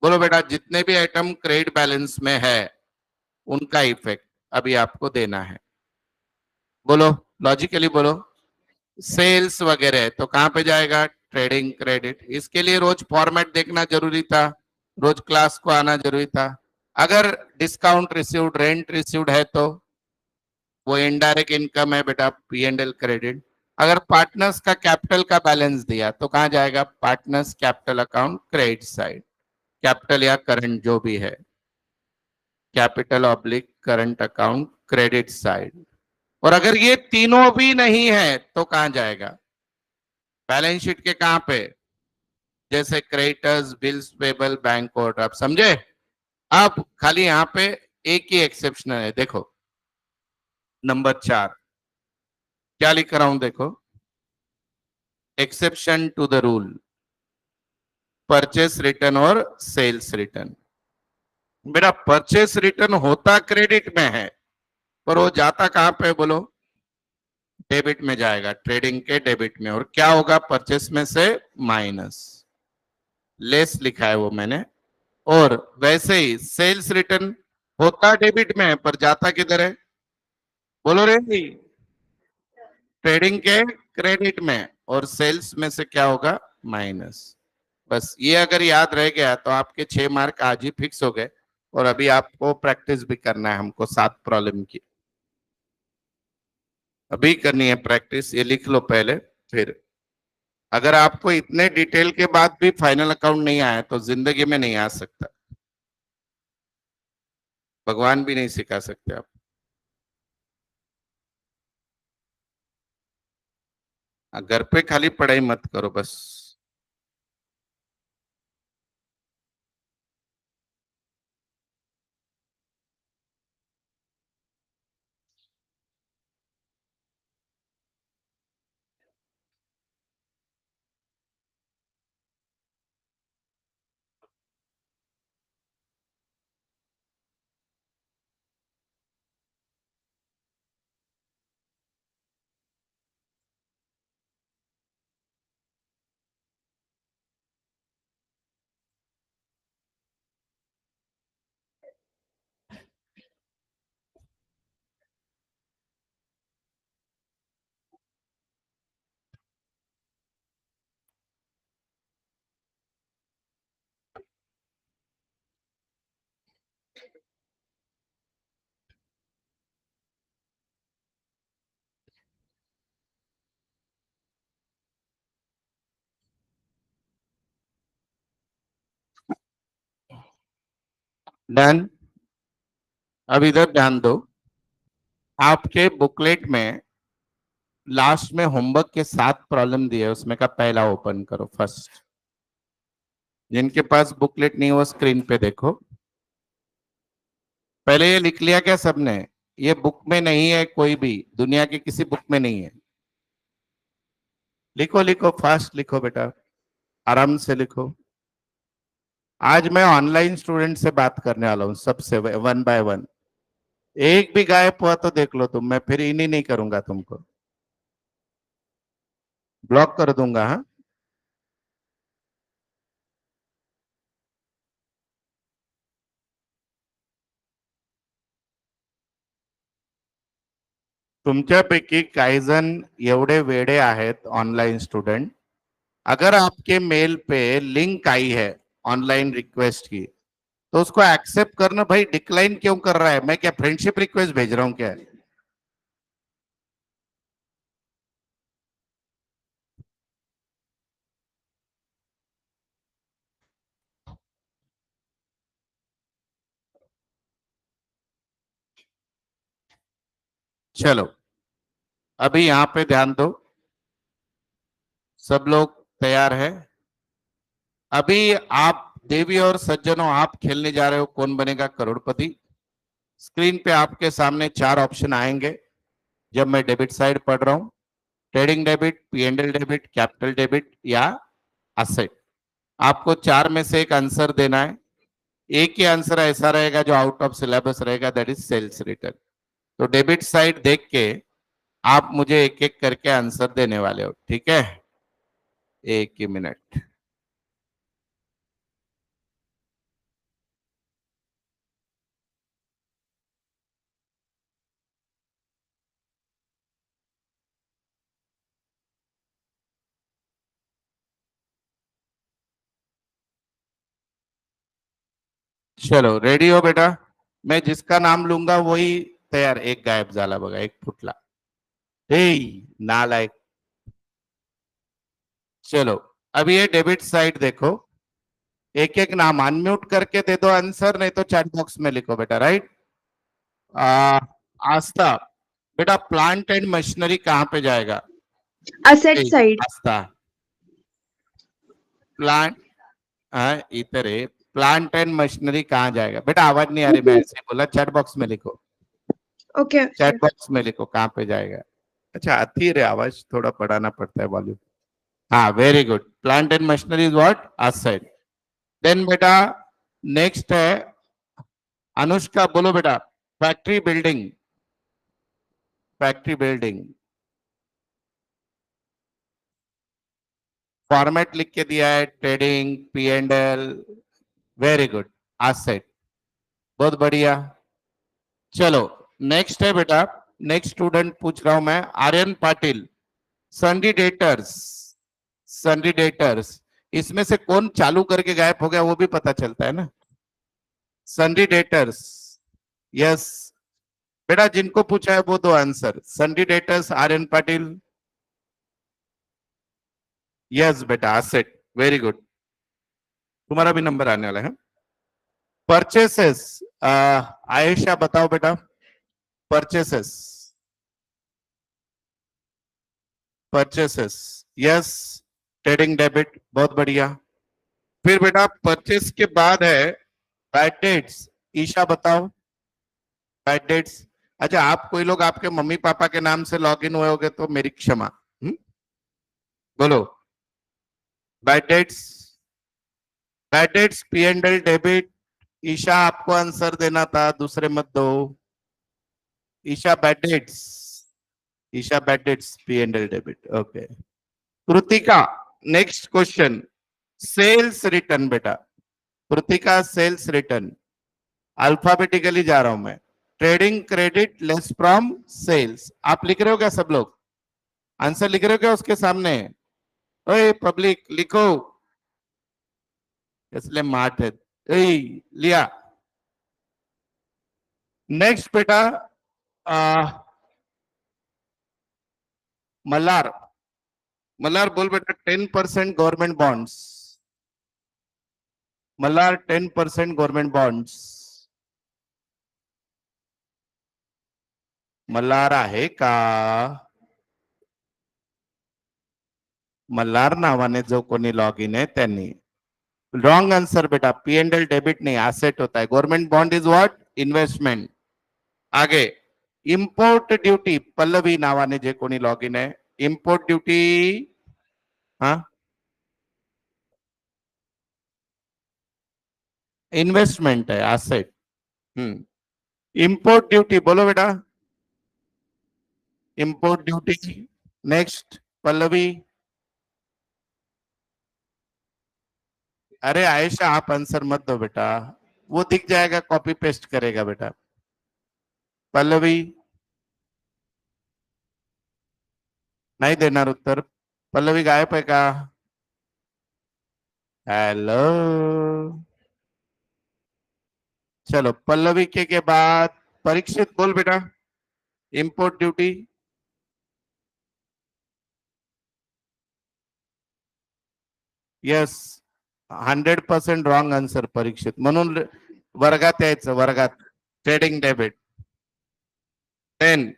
बोलो बेटा, जितने भी आइटम क्रेडिट बैलेंस में है उनका इफेक्ट अभी आपको देना है। बोलो, लॉजिकली बोलो। सेल्स वगैरह है तो कहां पे जाएगा? Trading credit. इसके लिए रोज फॉर्मेट देखना जरूरी था, रोज क्लास को आना जरूरी था। अगर डिस्काउंट रिसीव्ड, रेंट रिसीव्ड है तो वो इनडायरेक्ट इनकम है बेटा, पी एंड एल क्रेडिट। अगर पार्टनर्स का कैपिटल का बैलेंस दिया तो कहां जाएगा? Partners capital account, credit side. Capital या करंट जो भी है, capital oblique current account, credit side. और अगर ये तीनों भी नहीं है तो कहां जाएगा? बैलेंस शीट के कहां पे? जैसे creditors, bills payable, bank over draft, समझे? अब खाली यहां पे एक ही एक्सेप्शन है, देखो नंबर 4 क्या लिख रहा हूं, देखो। Exception to the rule, purchase return और सेल्स रिटर्न। मेरा परचेस रिटर्न होता क्रेडिट में है, पर वो जाता कहां पे बोलो? डेबिट में जाएगा, ट्रेडिंग के डेबिट में। और क्या होगा? परचेस में से माइनस, लेस लिखा है वो मैंने। और वैसे ही सेल्स रिटर्न होता डेबिट में है पर जाता किधर है? बोलो रे, ट्रेडिंग के क्रेडिट में। और सेल्स में से क्या होगा? माइनस। बस ये अगर याद रह गया तो आपके 6 मार्क आज ही फिक्स हो गए। और अभी आपको प्रैक्टिस भी करना है, हमको 7 प्रॉब्लम की अभी करनी है प्रैक्टिस। ये लिख लो पहले, फिर अगर आपको इतने डिटेल के बाद भी फाइनल अकाउंट नहीं आया तो जिंदगी में नहीं आ सकता, भगवान भी नहीं सिखा सकते आप। घर पे खाली पढ़ाई मत करो बस। डन। अब इधर ध्यान दो, आपके बुकलेट में लास्ट में होमवर्क के 7 प्रॉब्लम दिए, उसमें का पहला ओपन करो, फर्स्ट। जिनके पास बुकलेट नहीं वो स्क्रीन पे देखो। पहले ये लिख लिया क्या सबने? ये बुक में नहीं है, कोई भी दुनिया की किसी बुक में नहीं है। लिखो लिखो, फास्ट लिखो बेटा, आराम से लिखो। आज मैं ऑनलाइन स्टूडेंट से बात करने वाला हूँ, सबसे वन बाय वन। एक भी गायब हुआ तो देख लो तुम, मैं फिर इन ही नहीं करूंगा, तुमको ब्लॉक कर दूंगा। हाँ, तुमच्यापैकी काही जण एवढे वेडे आहेत ऑनलाइन स्टूडेंट, अगर आपके मेल पे लिंक आई है ऑनलाइन रिक्वेस्ट की तो उसको एक्सेप्ट करना। भाई डिक्लाइन क्यों कर रहा है? मैं क्या फ्रेंडशिप रिक्वेस्ट भेज रहा हूँ क्या? चलो अभी यहाँ पे ध्यान दो, सब लोग तैयार है? अभी आप देवी और सज्जनों, आप खेलने जा रहे हो कौन बनेगा करोड़पति। स्क्रीन पे आपके सामने चार ऑप्शन आएंगे जब मैं डेबिट साइड पढ़ रहा हूं। Trading debit, PNL debit, capital debit या असेट। आपको चार में से एक आंसर देना है। एक ही आंसर ऐसा रहेगा जो आउट ऑफ सिलेबस रहेगा, दैट इज सेल्स रिटर्न। तो डेबिट साइड देख के आप मुझे एक एक करके आंसर देने वाले हो, ठीक है? एक ही मिनट। चलो रेडी हो बेटा? मैं जिसका नाम लूंगा वही तैयार। एक गायब झाला बघा, एक फुटला। हे नालायक। चलो अब ये डेबिट साइड देखो, एक एक नाम अनम्यूट करके दे दो आंसर, नहीं तो चैट बॉक्स में लिखो बेटा, राइट? आस्था, बेटा प्लांट एंड मशीनरी कहाँ पे जाएगा? Asset side. आस्था प्लांट, हाँ इधर है। प्लांट एंड मशीनरी कहाँ जाएगा बेटा? आवाज नहीं आ रही, मैं ऐसे बोला। चैट बॉक्स में लिखो, ओके चैट बॉक्स में लिखो कहाँ पे जाएगा। अच्छा आती है आवाज, थोड़ा बढ़ाना पड़ता है वॉल्यूम। हाँ very good, plant and machinery is what? Asset. Then बेटा नेक्स्ट है अनुष्का, बोलो बेटा। Factory building, factory building format लिख के दिया है, trading, P and L. Very good, asset, बहुत बढ़िया। चलो नेक्स्ट है बेटा, नेक्स्ट स्टूडेंट पूछ रहा हूं मैं, Aryan Patil. Sundry debtors, sundry debtors, इसमें से कौन चालू करके गायब हो गया वो भी पता चलता है ना। सन्डी डेटर्स, यस बेटा, जिनको पूछा है वो दो answer. Sundry debtors, Aryan Patil. Yes बेटा असेट, वेरी गुड, तुम्हारा भी नंबर आने वाला है। परचेसेस, आयशा बताओ बेटा। Purchases, purchases, yes. Trading debit, बहुत बढ़िया। फिर बेटा परचेस के बाद है बैड डेट्स। ईशा बताओ, बैड डेट्स। अच्छा आप कोई लोग आपके मम्मी पापा के नाम से लॉग इन हुए होगे तो मेरी क्षमा। बोलो bad debts, bad debts, P and L debit. Isha आपको आंसर देना था, दूसरे मत दो। Isha bad debts, Isha bad debts, P and L debit, okay. Kritika, next question, sales return बेटा। कृतिका सेल्स रिटर्न, अल्फाबेटिकली जा रहा हूं मैं। Trading credit less from sales. आप लिख रहे हो क्या सब लोग? आंसर लिख रहे हो क्या उसके सामने? ओए पब्लिक लिखो, इसलिए मार्ट है। लिया। नेक्स्ट बेटा मल्हार, मल्हार बोल बेटा। 10% government bonds, Malhar 10% government bonds. Malhar आहे का? मल्हार नावाने जो कोणी लॉग इन आहे त्यांनी। रॉन्ग आंसर बेटा, पी एंड एल डेबिट नहीं, एसेट होता है। Government bond is what? Investment. आगे इम्पोर्ट ड्यूटी, पल्लवी नावाने जे कोणी लॉग इन है। इम्पोर्ट ड्यूटी, हाँ इन्वेस्टमेंट है, एसेट। इम्पोर्ट ड्यूटी बोलो बेटा, इम्पोर्ट ड्यूटी। नेक्स्ट पल्लवी। अरे आयशा आप आंसर मत दो बेटा, वो दिख जाएगा, कॉपी पेस्ट करेगा बेटा। पल्लवी नहीं देणार उत्तर। पल्लवी गायब है का? हेलो, चलो पल्लवी के बाद परीक्षित बोल बेटा। Import duty, yes. 100% wrong answer Parikshit, म्हणून वर्गात यायचं, वर्गात। ट्रेडिंग डेबिट 10,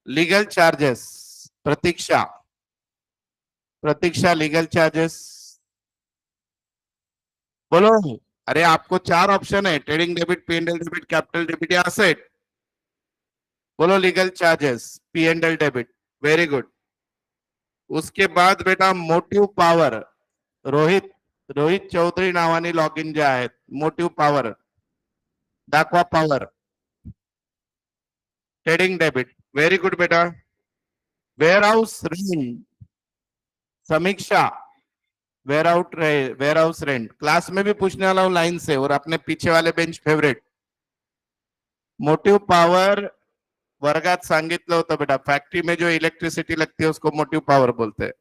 लीगल चार्जेस, प्रतीक्षा, प्रतीक्षा लीगल चार्जेस, बोलो। अरे आपको 4 ऑप्शन है, trading debit, P and L debit, capital debit या असेट। बोलो legal charges, P and L debit, very good. उसके बाद बेटा मोटिव पॉवर, रोहित, रोहित चौधरी नावाने लॉग इन जे आहेत, मोटिव पॉवर दाखवा, power, trading debit, very good बेटा। वेयर हाउस रेंट, समीक्षा, वेयर हाउस रेंट, क्लास में भी पूछने वाला हूँ लाइन से, और अपने पीछे वाले बेंच फेवरेट। मोटिव पॉवर वर्गात सांगितलं होतं बेटा, फैक्ट्री में जो इलेक्ट्रिसिटी लगती है उसको मोटिव पावर बोलते हैं।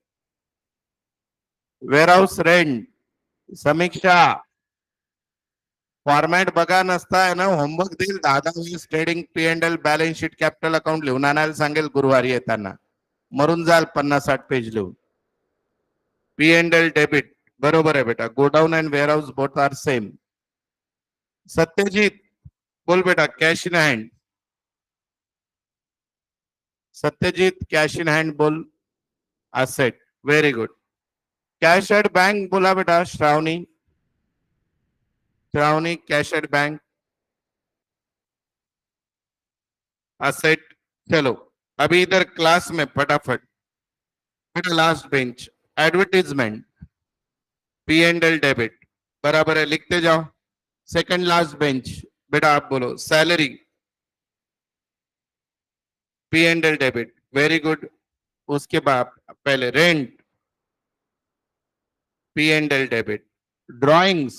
वेयर हाउस रेंट, समीक्षा, फॉर्मॅट बघा, नसता आहे ना होमवर्क देईल 10-10 trading P and L balance sheet capital account लिहून आणायला सांगेल गुरुवारी येताना, मरून जाल 50-60 पेज लिहून। पी एंड एल डेबिट बरोबर आहे बेटा, godown and warehouse both are same. Satyajit बोल बेटा, cash in hand, Satyajit cash in hand बोल, asset, very good. Cash at bank बोला बेटा Shravani, Shravani cash at bank, asset. चलो अभी इधर क्लास में फटाफट बेटा, last bench, advertisement, P and L debit, बराबर है, लिखते जाओ। सेकंड लास्ट बेंच बेटा आप बोलो, salary, P and L debit, very good. उसके बाद पहले rent, P and L debit, drawings,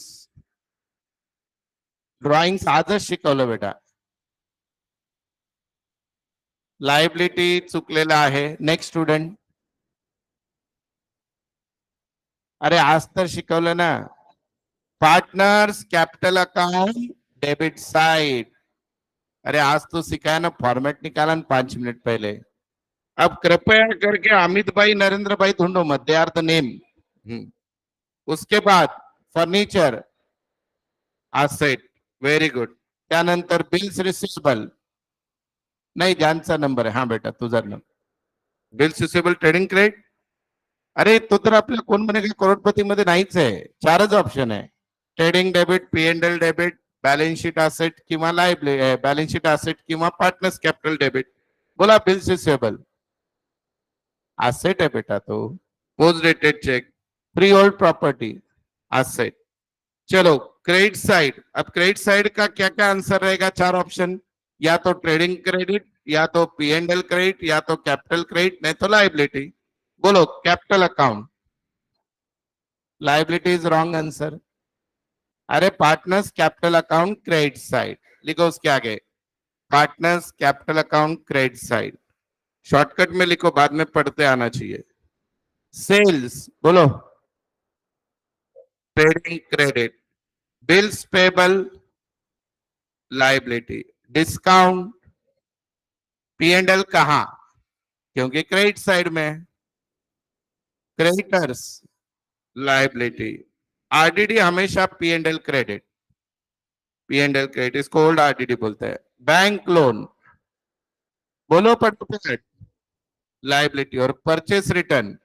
drawings आजच शिकवलं बेटा, लायबिलिटी चुकलेला आहे। नेक्स्ट स्टुडंट, अरे आज तर शिकवलं ना, partners capital account debit side, अरे आज तो सिखाया ना, फॉर्मेट निकाला ना 5 मिनट पहले। अब कृपया करके अमित भाई, नरेंद्र भाई ढूंढो मत, दे आर द नेम। उसके बाद फर्नीचर, असेट, वेरी गुड। त्यानंतर बिल्स रिसिवेबल, नाही ज्यांचा नंबर आहे, हा बेटा तुझा number, bills receivable trading credit, अरे तो तर आपल्या कोण बनेगा करोडपती मध्ये नाहीच आहे, 4च ऑप्शन आहे, trading debit, P and L debit, balance sheet asset किंवा लायबिलिटी, बॅलन्स शीट असेट किंवा पार्टनर्स कॅपिटल डेबिट। बोला बिल्स रिसिवेबल, असेट है बेटा, तो post dated cheque, free hold property, asset. चलो क्रेडिट साइड, अब क्रेडिट साइड का क्या क्या आंसर रहेगा, 4 ऑप्शन, या तो ट्रेडिंग क्रेडिट, या तो पी एंड एल क्रेडिट, या तो कैपिटल क्रेडिट, नहीं तो लाइबिलिटी। बोलो capital account, liability is wrong answer. अरे partners capital account credit side लिखो, उसके आगे partners capital account credit side, shortcut में लिखो, बाद में पढ़ते आना चाहिए। सेल्स, बोलो trading credit, bills payable, liability, discount, P and L कहा, क्योंकि क्रेडिट साइड में, क्रेडिटर्स, लाइबिलिटी, आरडीडी हमेशा P and L credit, P and L credit, इसको ओल्ड आरडीडी बोलते हैं। बैंक लोन, बोलो फटाफट, लाइबिलिटी, और purchase return,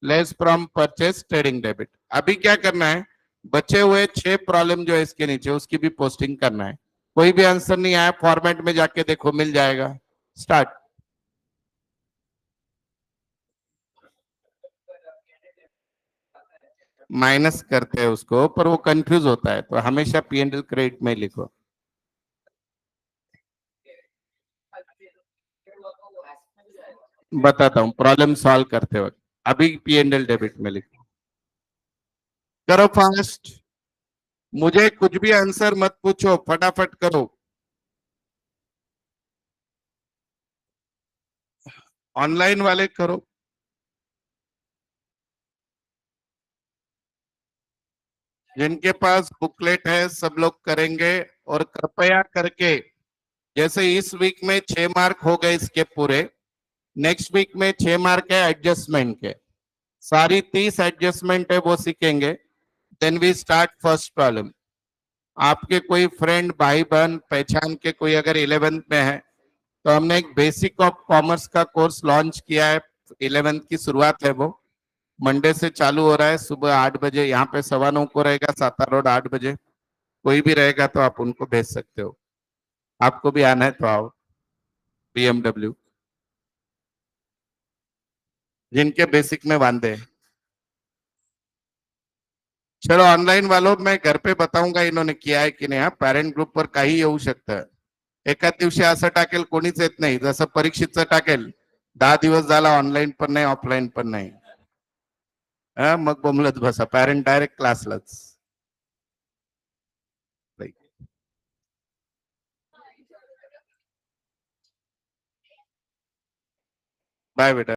less from purchase trading debit. अभी क्या करना है, बचे हुए 6 प्रॉब्लम जो है इसके नीचे, उसकी भी पोस्टिंग करना है। कोई भी आंसर नहीं आया, फॉर्मेट में जाके देखो, मिल जाएगा। स्टार्ट। माइनस करते हैं उसको, पर वो कंफ्यूज होता है, तो हमेशा पी एंड एल क्रेडिट में लिखो। बताता हूँ प्रॉब्लम सॉल्व करते वक्त, अभी पी एंड एल डेबिट में लिखो, करो फास्ट, मुझे कुछ भी आंसर मत पूछो, फटाफट करो। ऑनलाइन वाले करो, जिनके पास बुकलेट है सब लोग करेंगे। और कृपया करके, जैसे इस वीक में 6 मार्क हो गए इसके पूरे, नेक्स्ट वीक में 6 मार्क है एडजस्टमेंट के, सारी 30 एडजस्टमेंट है वो सीखेंगे। Then we start first problem. आपके कोई फ्रेंड, भाई बहन, पहचान के कोई अगर 11th में है तो हमने एक बेसिक ऑफ कॉमर्स का कोर्स लॉन्च किया है, 11th की शुरुआत है वो, मंडे से चालू हो रहा है, सुबह 8 बजे, यहाँ पे 9:15 को रहेगा, साता रोड 8 बजे। कोई भी रहेगा तो आप उनको भेज सकते हो, आपको भी आना है तो आओ। BMW जिनके बेसिक में वांदे हैं। चलो ऑनलाईन वालों, मैं घर पे बताऊंगा इन्होंने किया है की नाही, हा पॅरेंट ग्रुप वर काही येऊ शकतं, एकाच दिवशी असं टाकेल कोणीच येत नाही, जसं परीक्षेचं टाकेल 10 दिवस झाला, ऑनलाईन पण नाही ऑफलाईन पण नाही, मग बोंबलत बसा, पॅरेंट डायरेक्ट क्लासलाच. बाय बेटा.